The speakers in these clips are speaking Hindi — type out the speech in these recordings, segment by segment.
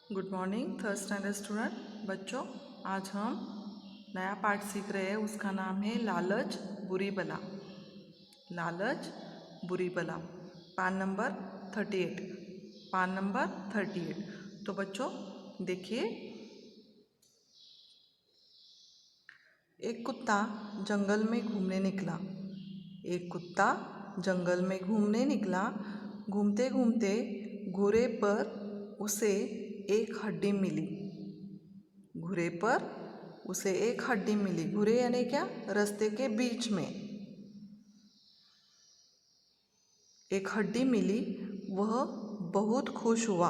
Good morning third standard student बच्चों। आज हम नया पाठ सीख रहे हैं, उसका नाम है लालच बुरी बला। लालच बुरी बला, पान नंबर 38। पान नंबर 38। तो बच्चों देखिए, एक कुत्ता जंगल में घूमने निकला। एक कुत्ता जंगल में घूमने निकला। घूमते घूमते घोड़े पर उसे एक हड्डी मिली। घोड़े पर उसे एक हड्डी मिली। घोड़े यानी क्या? रास्ते के बीच में एक हड्डी मिली। वह बहुत खुश हुआ।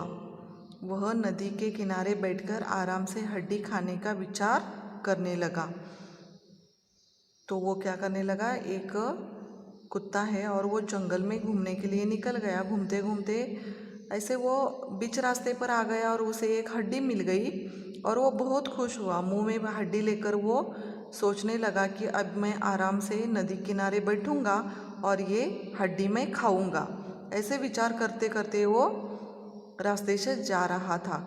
वह नदी के किनारे बैठकर आराम से हड्डी खाने का विचार करने लगा। तो वो क्या करने लगा? एक कुत्ता है और वो जंगल में घूमने के लिए निकल गया। घूमते घूमते ऐसे वो बीच रास्ते पर आ गया और उसे एक हड्डी मिल गई और वो बहुत खुश हुआ। मुंह में हड्डी लेकर वो सोचने लगा कि अब मैं आराम से नदी किनारे बैठूंगा और ये हड्डी मैं खाऊंगा। ऐसे विचार करते करते वो रास्ते से जा रहा था।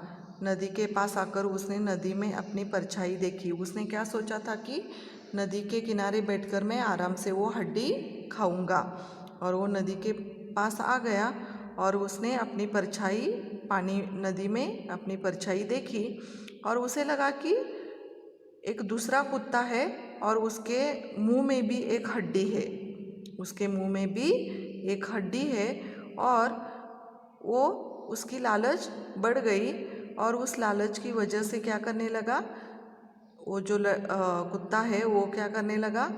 नदी के पास आकर उसने नदी में अपनी परछाई देखी। उसने क्या सोचा था कि नदी के किनारे बैठकर मैं आराम से वो हड्डी खाऊंगा। और वो नदी के पास आ गया और उसने अपनी परछाई पानी नदी में अपनी परछाई देखी और उसे लगा कि एक दूसरा कुत्ता है और उसके मुंह में भी एक हड्डी है। उसके मुंह में भी एक हड्डी है और वो उसकी लालच बढ़ गई और उस लालच की वजह से क्या करने लगा? वो जो कुत्ता है वो क्या करने लगा?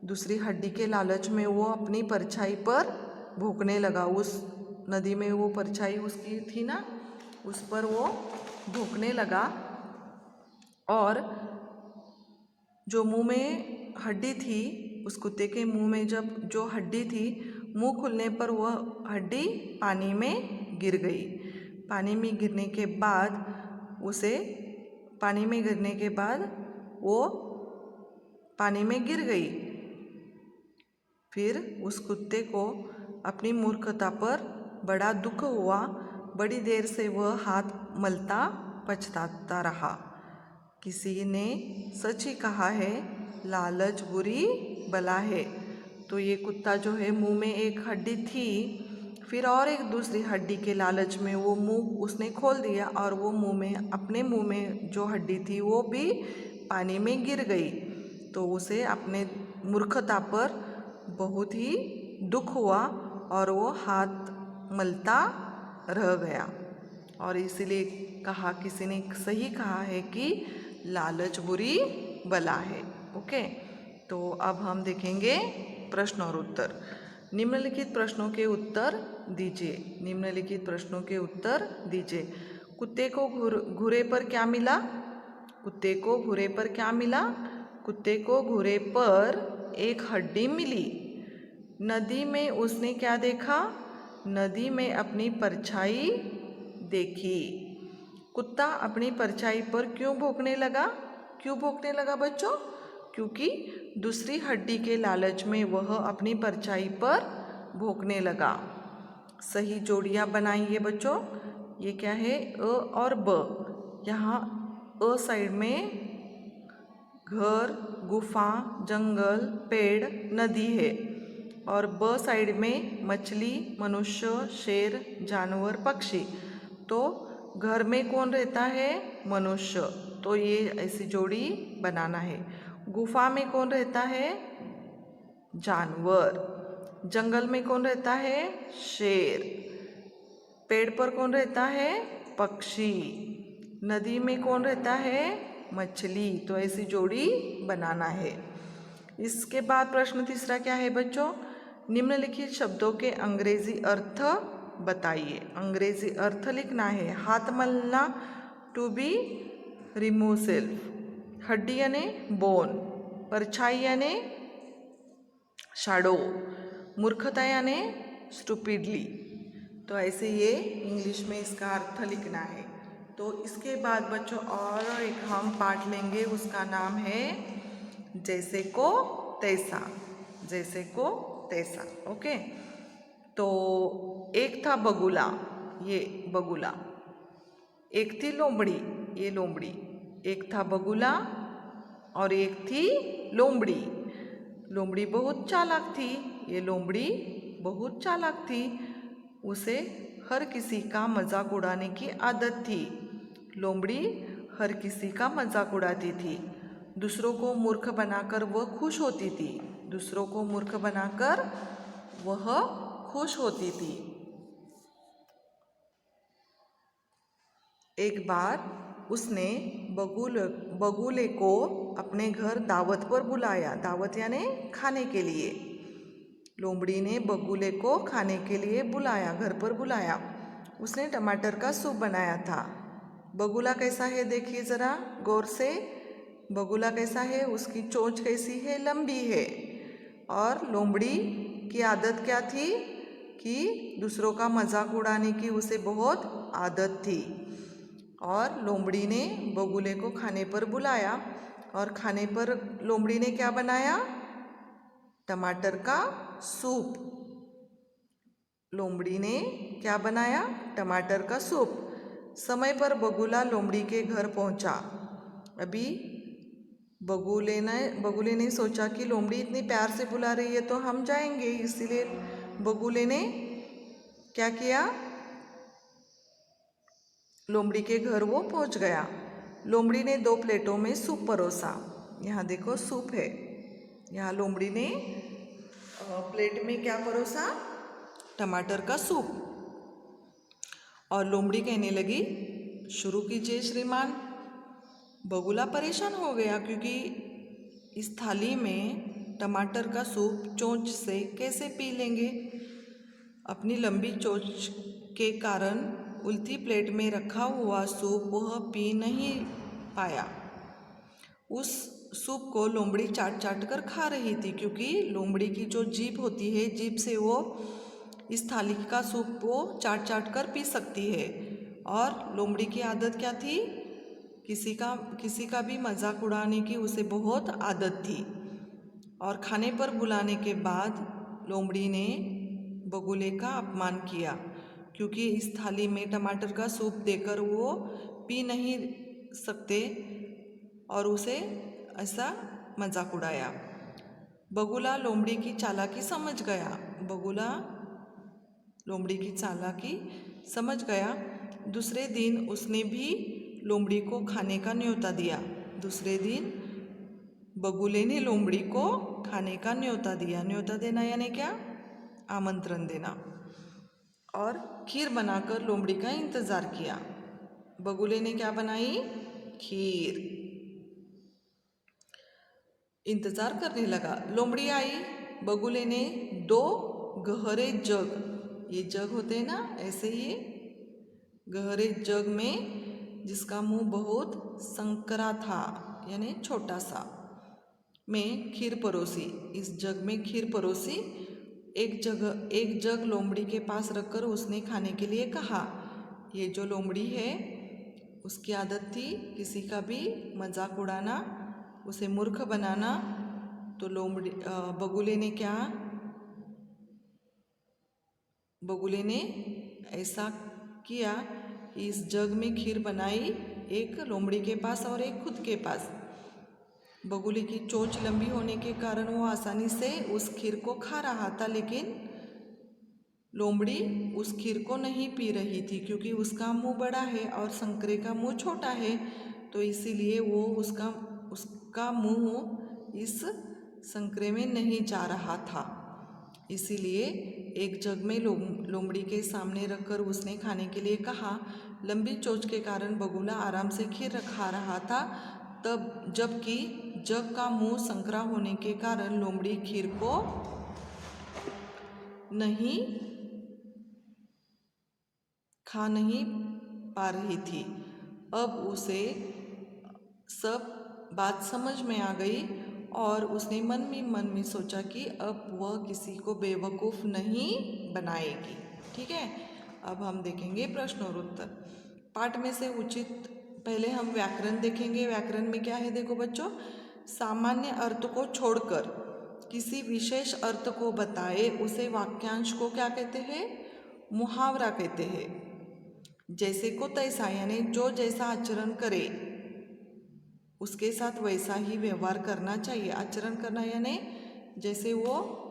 दूसरी हड्डी के लालच में वो अपनी परछाई पर भौंकने लगा। उस नदी में वो परछाई उसकी थी ना, उस पर वो भौंकने लगा और जो मुंह में हड्डी थी, उस कुत्ते के मुंह में जब जो हड्डी थी, मुंह खुलने पर वह हड्डी पानी में गिर गई। पानी में गिरने के बाद वो पानी में गिर गई। फिर उस कुत्ते को अपनी मूर्खता पर बड़ा दुख हुआ। बड़ी देर से वह हाथ मलता पछताता रहा। किसी ने सच ही कहा है, लालच बुरी बला है। तो ये कुत्ता जो है, मुंह में एक हड्डी थी, फिर और एक दूसरी हड्डी के लालच में वो मुंह उसने खोल दिया और वो अपने मुंह में जो हड्डी थी वो भी पानी में गिर गई। तो उसे अपने मूर्खता पर बहुत ही दुख हुआ और वो हाथ मलता रह गया। और इसीलिए कहा, किसी ने सही कहा है कि लालच बुरी बला है। ओके, तो अब हम देखेंगे प्रश्न और उत्तर। निम्नलिखित प्रश्नों के उत्तर दीजिए। निम्नलिखित प्रश्नों के उत्तर दीजिए। कुत्ते को घोड़े पर क्या मिला? कुत्ते को घोड़े पर क्या मिला? कुत्ते को घोड़े पर एक हड्डी मिली। नदी में उसने क्या देखा? नदी में अपनी परछाई देखी। कुत्ता अपनी परछाई पर क्यों भौंकने लगा? क्यों भौंकने लगा बच्चों? क्योंकि दूसरी हड्डी के लालच में वह अपनी परछाई पर भौंकने लगा। सही जोड़ियां बनाइए बच्चों। ये क्या है? अ और ब। यहाँ अ साइड में घर, गुफा, जंगल, पेड़, नदी है और ब साइड में मछली, मनुष्य, शेर, जानवर, पक्षी। तो घर में कौन रहता है? मनुष्य। तो ये ऐसी जोड़ी बनाना है। गुफा में कौन रहता है? जानवर। जंगल में कौन रहता है? शेर। पेड़ पर कौन रहता है? पक्षी। नदी में कौन रहता है? मछली। तो ऐसी जोड़ी बनाना है। इसके बाद प्रश्न तीसरा क्या है बच्चों? निम्नलिखित शब्दों के अंग्रेजी अर्थ बताइए। अंग्रेजी अर्थ लिखना है। हाथ मलना, टू बी रिमूव सेल्फ। हड्डी यानी बोन। परछाई यानी शैडो। मूर्खता यानी स्टूपिडली। तो ऐसे ये इंग्लिश में इसका अर्थ लिखना है। तो इसके बाद बच्चों और एक हम पाठ लेंगे, उसका नाम है जैसे को तैसा। जैसे को तैसा। ओके, तो एक था बगुला। ये बगुला। एक थी लोमड़ी, ये लोमड़ी, एक था बगुला और एक थी लोमड़ी। लोमड़ी बहुत चालाक थी, ये लोमड़ी बहुत चालाक थी। उसे हर किसी का मजाक उड़ाने की आदत थी। लोमड़ी हर किसी का मजाक उड़ाती थी। दूसरों को मूर्ख बनाकर वह खुश होती थी। दूसरों को मूर्ख बनाकर वह खुश होती थी। एक बार उसने बगुले को अपने घर दावत पर बुलाया। दावत यानी खाने के लिए। लोमड़ी ने बगुले को खाने के लिए बुलाया, घर पर बुलाया। उसने टमाटर का सूप बनाया था। बगुला कैसा है देखिए ज़रा गौर से। बगुला कैसा है, उसकी चोंच कैसी है, लंबी है। और लोमड़ी की आदत क्या थी कि दूसरों का मजाक उड़ाने की उसे बहुत आदत थी। और लोमड़ी ने बगुले को खाने पर बुलाया और खाने पर लोमड़ी ने क्या बनाया, टमाटर का सूप। लोमड़ी ने क्या बनाया, टमाटर का सूप। समय पर बगुला लोमड़ी के घर पहुंचा। अभी बगुले ने सोचा कि लोमड़ी इतनी प्यार से बुला रही है तो हम जाएंगे, इसीलिए बगुले ने क्या किया, लोमड़ी के घर वो पहुंच गया। लोमड़ी ने 2 प्लेटों में सूप परोसा। यहाँ देखो सूप है। यहाँ लोमड़ी ने प्लेट में क्या परोसा, टमाटर का सूप। और लोमड़ी कहने लगी, शुरू कीजिए श्रीमान। बगुला परेशान हो गया क्योंकि इस थाली में टमाटर का सूप चोंच से कैसे पी लेंगे। अपनी लंबी चोंच के कारण उल्टी प्लेट में रखा हुआ सूप वह पी नहीं पाया। उस सूप को लोमड़ी चाट चाट कर खा रही थी, क्योंकि लोमड़ी की जो जीभ होती है, जीभ से वो इस थाली का सूप वो चाट चाट कर पी सकती है। और लोमड़ी की आदत क्या थी, किसी का भी मजाक उड़ाने की उसे बहुत आदत थी। और खाने पर बुलाने के बाद लोमड़ी ने बगुले का अपमान किया, क्योंकि इस थाली में टमाटर का सूप देकर वो पी नहीं सकते और उसे ऐसा मजाक उड़ाया। बगुला लोमड़ी की चालाकी समझ गया। बगुला लोमड़ी की चालाकी समझ गया। दूसरे दिन उसने भी लोमड़ी को खाने का न्योता दिया। दूसरे दिन बगुले ने लोमड़ी को खाने का न्योता दिया। न्योता देना यानी क्या, आमंत्रण देना। और खीर बनाकर लोमड़ी का इंतज़ार किया। बगुले ने क्या बनाई, खीर। इंतज़ार करने लगा। लोमड़ी आई। बगुले ने 2 गहरे जग, ये जग होते हैं ना ऐसे, ये गहरे जग में जिसका मुंह बहुत संकरा था यानी छोटा सा, में खीर परोसी। इस जग में खीर परोसी। एक जग लोमड़ी के पास रखकर उसने खाने के लिए कहा। ये जो लोमड़ी है उसकी आदत थी किसी का भी मजाक उड़ाना, उसे मूर्ख बनाना। तो बगुले ने ऐसा किया कि इस जग में खीर बनाई, एक लोमड़ी के पास और एक खुद के पास। बगुले की चोंच लंबी होने के कारण वो आसानी से उस खीर को खा रहा था, लेकिन लोमड़ी उस खीर को नहीं पी रही थी, क्योंकि उसका मुंह बड़ा है और संकरे का मुंह छोटा है। तो इसीलिए वो उसका मुंह इस संकरे में नहीं जा रहा था। इसीलिए एक जग में लोमड़ी के सामने रखकर उसने खाने के लिए कहा। लंबी चोंच के कारण बगुला आराम से खीर खा रहा था, तब जबकि जग का मुंह संकरा होने के कारण लोमड़ी खीर को खा नहीं पा रही थी। अब उसे सब बात समझ में आ गई और उसने मन में सोचा कि अब वह किसी को बेवकूफ़ नहीं बनाएगी। ठीक है, अब हम देखेंगे प्रश्न और उत्तर। पाठ में से उचित, पहले हम व्याकरण देखेंगे। व्याकरण में क्या है देखो बच्चों, सामान्य अर्थ को छोड़कर किसी विशेष अर्थ को बताए उसे वाक्यांश को क्या कहते हैं, मुहावरा कहते हैं। जैसे को तैसा यानी जो जैसा आचरण करे उसके साथ वैसा ही व्यवहार करना चाहिए। आचरण करना यानी जैसे वो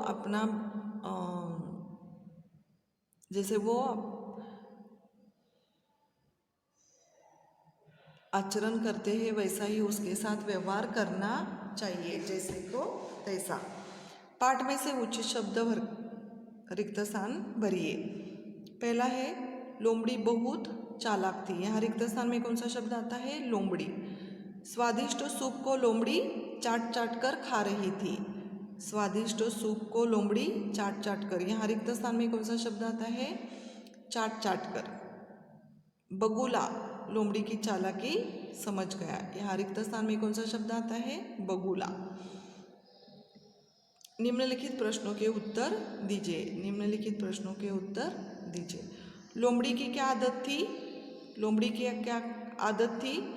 अपना जैसे वो आचरण करते हैं वैसा ही उसके साथ व्यवहार करना चाहिए। जैसे को तैसा। पाठ में से उचित शब्द भर रिक्त स्थान भरिए। पहला है लोमड़ी बहुत चालाक थी। यहाँ रिक्त स्थान में कौन सा शब्द आता है? लोमड़ी। स्वादिष्ट सूप को लोमड़ी चाट चाट कर खा रही थी। स्वादिष्ट सूप को लोमड़ी चाट चाट कर। यहाँ रिक्त स्थान में कौन सा शब्द आता है? चाट चाट कर। बगुला लोमड़ी की चालाकी समझ गया। यहाँ रिक्त स्थान में कौन सा शब्द आता है? बगुला। निम्नलिखित प्रश्नों के उत्तर दीजिए। निम्नलिखित प्रश्नों के उत्तर दीजिए। लोमड़ी की क्या आदत थी? लोमड़ी की क्या आदत थी?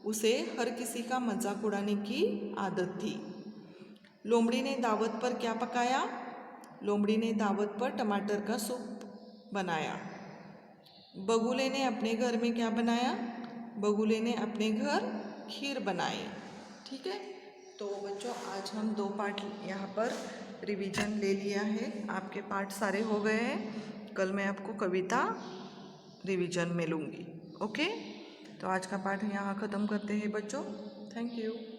उसे हर किसी का मजाक उड़ाने की आदत थी। लोमड़ी ने दावत पर क्या पकाया? लोमड़ी ने दावत पर टमाटर का सूप बनाया। बगुले ने अपने घर में क्या बनाया? बगुले ने अपने घर खीर बनाई। ठीक है, तो बच्चों आज हम 2 पाठ यहाँ पर रिवीजन ले लिया है। आपके पाठ सारे हो गए हैं। कल मैं आपको कविता रिवीजन में लूँगी। ओके, तो आज का पाठ यहाँ ख़त्म करते हैं बच्चों। Thank you.